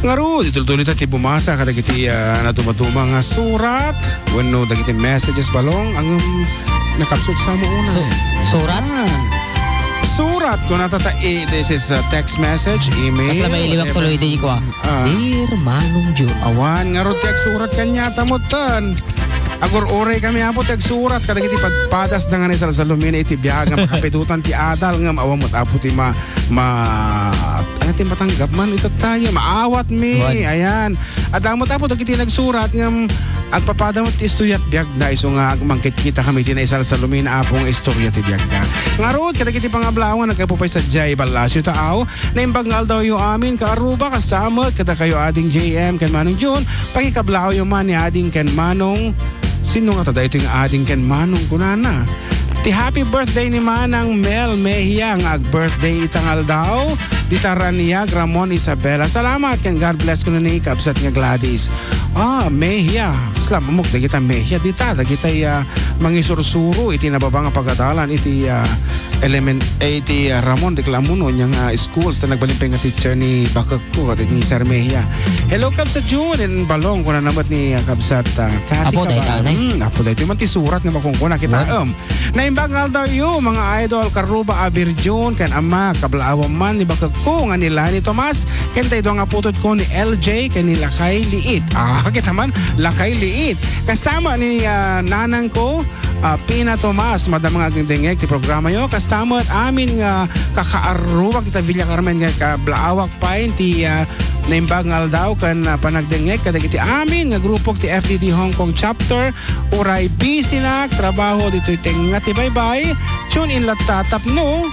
Ngaro, dituloy tati bumasa kada kiti natumatuma nga surat. Wenno dagiti messages balong ang nakapsot sa mo una. Surat? Surat ko natatai. This is a text message, email. Mas labay iliwak tuloy di ko. Dear Manong June. Awan, ngaro text surat kanya tamutan. Agor oray kami apo teg surat kada kiti pagpadas na nga ni salsalumina iti biyaga makapitutan ti adal ngam awamot apo ti ano ti matanggap man ito tayo maawat mi. Ayan. Adamot apo dagiti nagsurat ngam agpapadamot ti istuyat biag na iso nga mangkit kita kami ti na salsalumina apong istorya ti biag na. Ngarod kada kiti pangablawan nagkapupay sa Jay Balasyo taaw na imbagngal daw yung amin kaaruba kasama kada kayo ading JM ken Manong June pagikablaw yung man ni ading ken Manong. Sino nga tada ito yung ading ken Manong kunana? Ti happy birthday ni Manang Mel Mejia nga ag-birthday itangal daw. Ditaraniag Ramon Isabela. Salamat ken God bless ko na ni kabsat nga Gladys. Mejia. Salamat dagita Mejia dita dagita mangisursuro iti nababa nga pagadalan iti iti Ramon de Clamuno nya school sa nagbalimpay nga teacher ni bakak ko at ni Sir Mejia. Hello kabsat June and balong kuna namat ni kabsat Cathy. Apo dayta Apo dayta man ti surat nga makungkuna kita naimbagal daw yung mga idol karuba abir June kan ama kablaawan man ni bakak ko nga nila ni Tomas ken tayo nga putod ko ni LJ ken ni Lakay Liit. Kita man Lakay Liit kasama ni nanang ko Pina Tomas madam nga agdengeg ti programa yo kastamot amin nga kakaaruwag kita Villa Carmen nga kablaawak pain ti naimbagal daw kan panagdengeg kadagiti amin nga grupo ti FDD Hong Kong chapter uray busy na trabaho dito tenga ti bye-bye tune in latatap no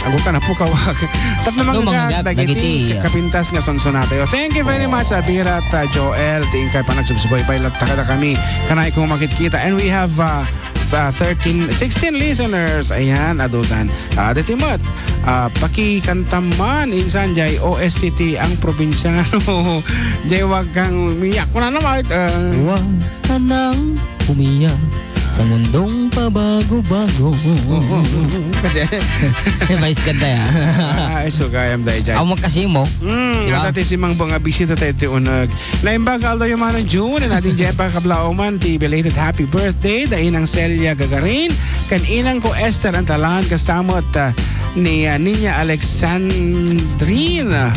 agutan na po kawag tap na mga dagiti kapintas nga sonsonate. Thank you very much Abira at Joel tingkay panagsubsubaybay latakada kami kanay kung makikita and we have 16 listeners. Ayan, adutan. Detimot, pakikantaman insan jay OSTT ang probinsyano. Jay wag kang umiyak. Kuna naman. Wag ka nang umiyak sa mundong pabago-bago. Kasi mais ganda ya. So kayam dahil dyan. Ako magkasi mo. Nga dati si Mang Banga bisita tayo ti unag. Naimbagal daw yung Manong June na natin dyan pa kablauman ti belated happy birthday da inang Celia Gagarin kan inang ko Esther Antalan kasamot ni Ninya Alexandrina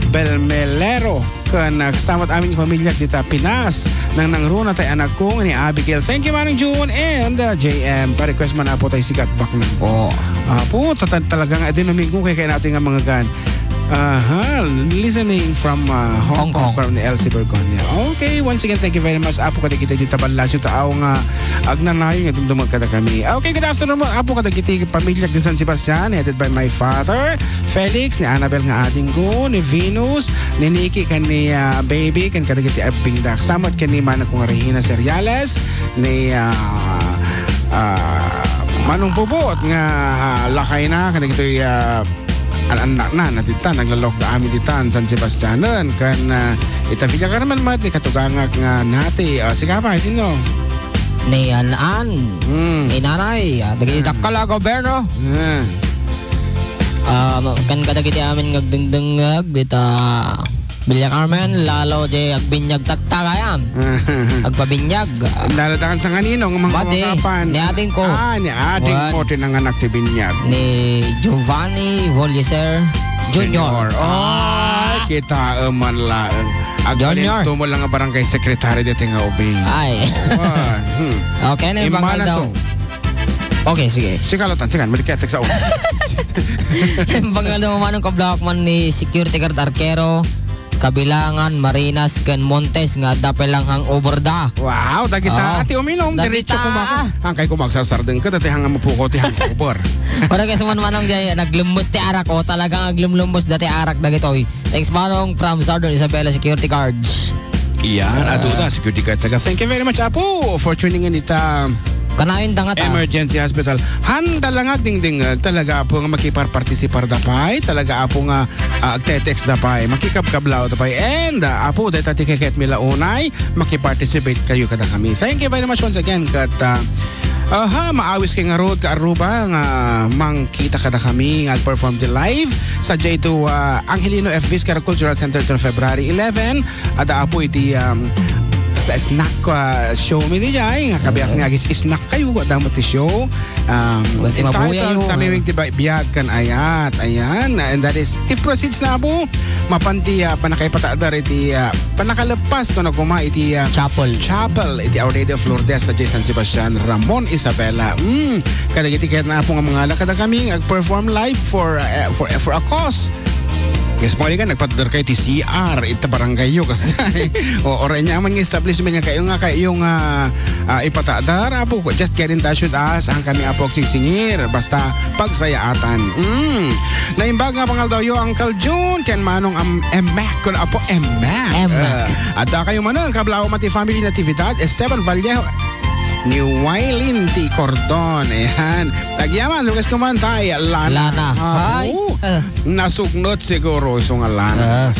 Belmelero kan kasamot aming pamilya dita Pinas nang nangruna tayo anak ko ni Abigail. Thank you Manong June and JM pa-request man na po tayo sikat bakman. Po talagang dinamig ko kaya natin nga mga gan. Listening from Hong Kong from the LC Bergonia. Okay, once again, thank you very much. Apo kada kita dito Balasyo tao nga agnanayo nga dumag kada kami. Okay, good afternoon mo. Apo kada kita pamilya din San Sebastian headed by my father, Felix, ni Annabel nga ating ko, ni Venus, ni Nikki, kan ni Baby, kan kada kita Abingdak. Samot kan ni Manang kong Regina Seriales, ni Manong Bubot nga lakay na kada kita anak na natita naglalok da amin ditan San Sebastianan kan ita Villa Carmen mat ni katugangak nga nati sigapa sino ni anaan ni nanay dagi dakala gobyerno kan kadagiti amin ngagdengdengag dita Villa Carmen lalo di agbinyag tattagayan agpabinyag nalatakan sa kanino ng mga kapan ni ating ko ni ating mo tinanganak ti binyag ni Giovanni Volliser Junior. Kita man lang agbalin mo lang nga barangay secretary dito nga ubing ay okay na yung bangal daw. Okay, sige. Sikalatan, sikan. Maliketek sa ulo. Bangal daw manong kablawak man ni security guard Arquero Kabilangan, Marinas, ken Montes nga dapel lang hang overda. Wow, dagita ati uminom diretso kumaka. Hangkay ko magsasardeng ka dati hang mapuko ti hang over. Para kay suman-manong jay naglumbos ti arak o talagang naglumlumbos dati arak dagitoy. Thanks manong from Southern Isabela Security Guards. Iyan, aduda security guards. Thank you very much Apo for tuning in ita kanain dangat emergency hospital. Handa lang dingding talaga po nga makiparpartisipar dapay, talaga apo nga agte-text dapay, makikabkablaw dapay and apo dahil tatikiket mila unay makiparticipate kayo kada kami. Thank you very much once again kat Maawis kay nga road ka Aruba nga mangkita kada kami nga perform the live sa J2 Angelino FB's Cultural Center till February 11. Ada po iti snack show mi di jay nga kabiyak nga gis snack kayo da mo ti show entitled sa miwing ti biyak kan ayat ayan and that is ti proceeds na po mapanti panakaipatadar iti panakalepas ko na kuma iti chapel iti Our Lady of Lourdes sa J. San Sebastian Ramon Isabela kada iti kaya na po nga mga lakada kami perform live for a cause. Yes, mo ka nagpatadar kayo ti CR ita barangay yo kasi oray niya man ng establishment niya kayo ipatadar apo just get in touch with us ang kami apo singsingir basta pagsayaatan naimbag nga pangal daw yo Uncle June ken manong emek kun apo emek ada kayo man ang kablao mati family natividad Esteban Vallejo ni Wailin T. Cordon. Ayan. Tagyaman, Lucas Kumantay. Lana. Hi. Nasugnot siguro isang Lana.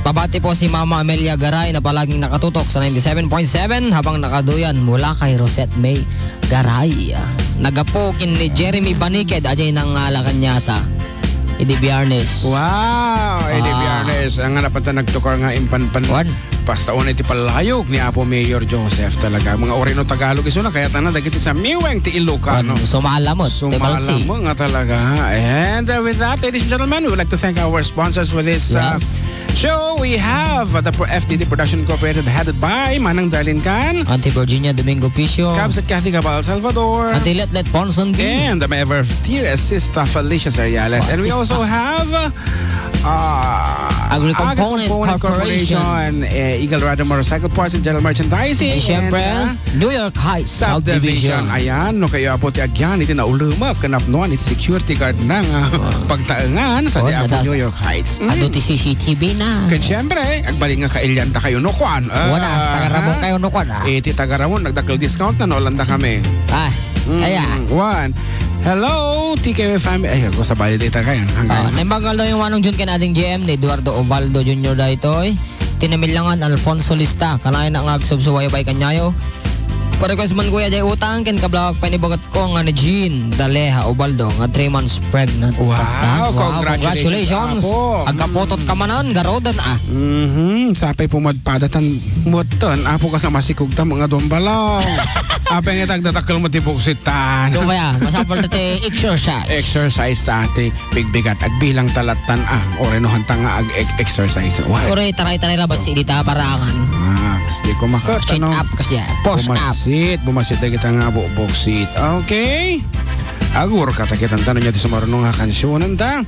Pabati po si Mama Amelia Garay na palaging nakatutok sa 97.7 habang nakaduyan mula kay Rosette May Garay. Nagapokin ni Jeremy Baniked ajay ng Lakanyata. Idi Biyernes. Wow! Idi Biyernes. Ang hanapan ta nagtukar nga impan-pan. Pastaon iti palayog ni Apo Mayor Joseph talaga. Mga Orino Tagalog iso na kaya tanan dagiti sa miweng ti Ilocano. Sumalamot. Sumalamot nga talaga. And with that, ladies and gentlemen, we would like to thank our sponsors for this show. We have the FDD Production Incorporated headed by Manang Darlene Can, Auntie Virginia Domingo Pisio, Cabs at Kathy Cabal Salvador, Auntie Let Ponson B, and my ever dearest sister Felicia Seriales. And we also have Agri Component Corporation, Eagle Radar Motorcycle Parts and General Merchandising, and syempre New York Heights Subdivision. Ayan, no kayo po ti agyan iti nauluma kanapnuan iti security guard ng pagtaengan sa di Apo New York Heights. Ado ti CCTV na. Ken syempre agbalik nga kailyan ta kayo no kwan. Wala, tagaramon kayo no kwan. Iti tagaramon nagdakkel discount na nolanda kami. Ayan. One. Hello, TKW family. Ay, ako sa bali data kayan. Naibagal daw yung manong Jun kinating GM ni Eduardo Ovaldo Jr. da ito tinamilangan Alfonso Lista kanayan na ngagsubsuwayo bay kanyayo Parekas man kuya jay utang ken kablawak panibagat ko nga ni Jean Daleha Obaldo nga 3 months pregnant. Wow, congratulations. Agkapotot ka manan garodan Sapay pumadpadatan moton apo ka sa masikog ta mga dombalong. Apay nga tagdatakkel mo ti buksitan. So kaya masapol ti exercise. Exercise tati bigbigat agbilang talatan orenohan ta nga exercise. Ore taray-taray labas idita parangan. Kasi ko makat chin up kasi push up. Bumasit na kita nga buksit. Okay. Agur katakitan tanong niya di sumarunong nga kansyonan ta.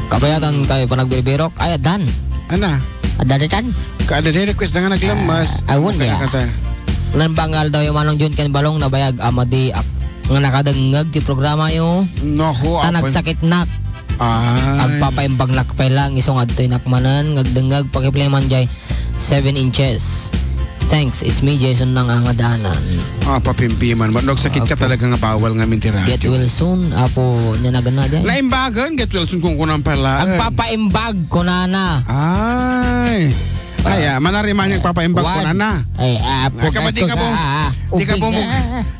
Kabayatan kayo pa nagbibirok. Ay, dan. Ana? Adadatan? Kaadada request na nga naglamas. Awon niya. Ulan bangal daw yung manong Jun ken balong nabayag amadi nga nakadangag ti programa yung nagsakit nak. Agpapaimbag nakpay lang isong adtoy nakmanan ngagdangag pagipleman jay 7 inches. Thanks, it's me Jason nang angadanan. Papimpiman mo. Nagsakit ka talaga nga bawal nga mintiradyo. Get well soon. Apo, nanagan na dyan. Naimbagan? Get well soon kung kunang pala. Agpapaimbag ko na na. Ay. Manariman yung papaimbag ko na na. Ay, apo.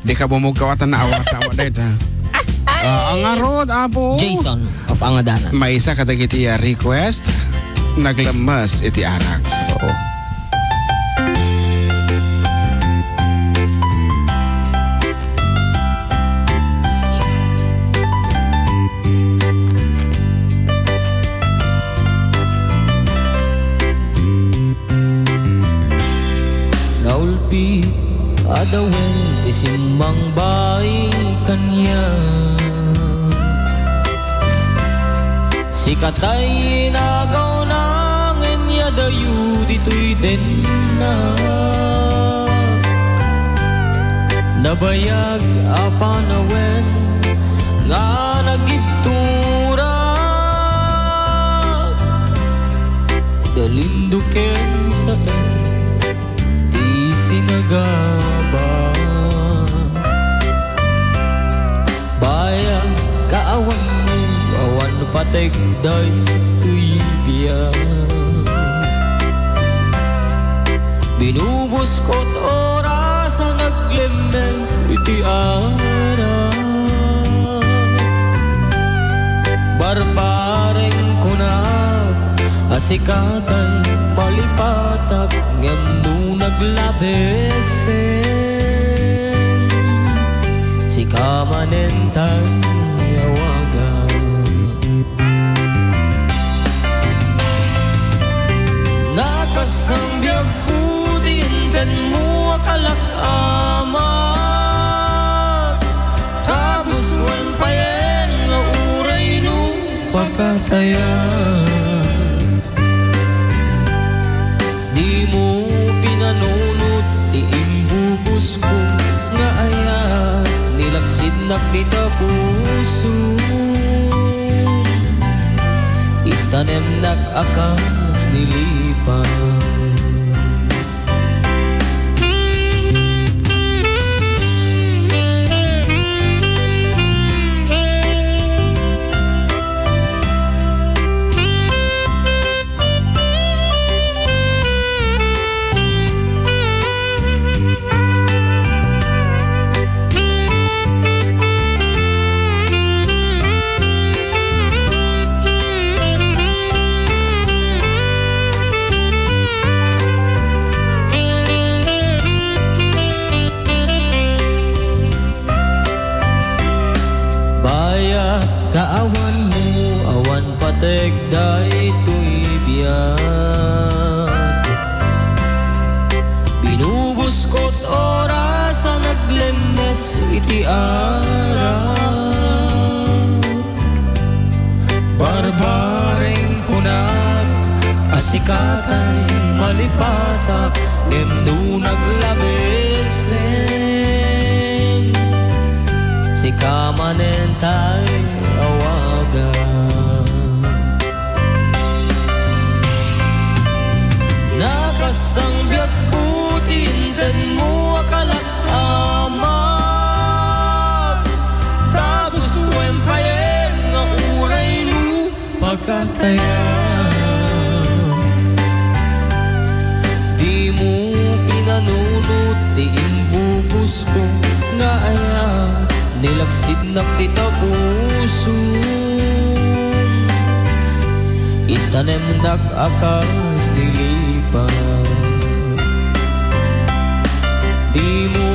Di ka bumug kawatan na awata mo dahil. Ang arod, apo. Jason of Angadanan. May isa kadagiti request. Naglamas iti arak. Oo. Adawen ti simbang bay kanya sikatay nagaw nang enya dayu dito'y denna nabayag apanawen nga nagiturak dalinduken sa ti sinagaba bayan kaawan mo awan patek day tuybiyan binubos ko't oras sa naglemes iti ara barbareng kunag asikatay malipatak ngem no naglabesen si kamanentay awagan nakasambiyag ko dinten mo akalak amat tagustuan payen nga uray no pagkatayan di mo pinanunot ti imbubus ko nga ayat nilaksid nak dita puso itanem nag-akas nilipan kaawan mo, awan patek day ito'y biyak binubuskot oras sa naglemes iti arak barbareng kunat asikatay malipatak ngem naglabesen si kamanentay awagan nakasangbyag ko tinten mo akalak amat tagustuan payen nga uray mo pagkatayan di mo pinanunot ti imbubus ko nga ayat nilaksid nak dita puso itanem nag-akas nilipan di mo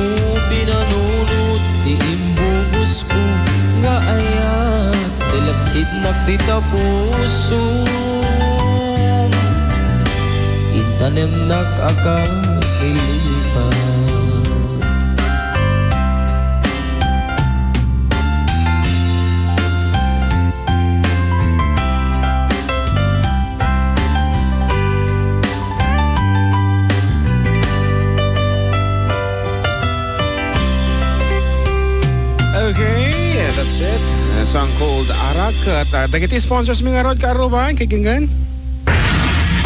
pinanunot di imbubus ko nga ayat nilaksid nak dita puso itanem nag-akas nilipan that's it. A song called Arak. At dagiti sponsors mi nga rod kaaruban kay Kingan.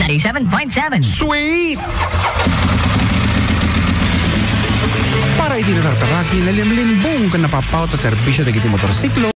97.7. Sweet! Para iti tatartaraki na limlimbong ka napapauta serbisyo dagiti motorsiklo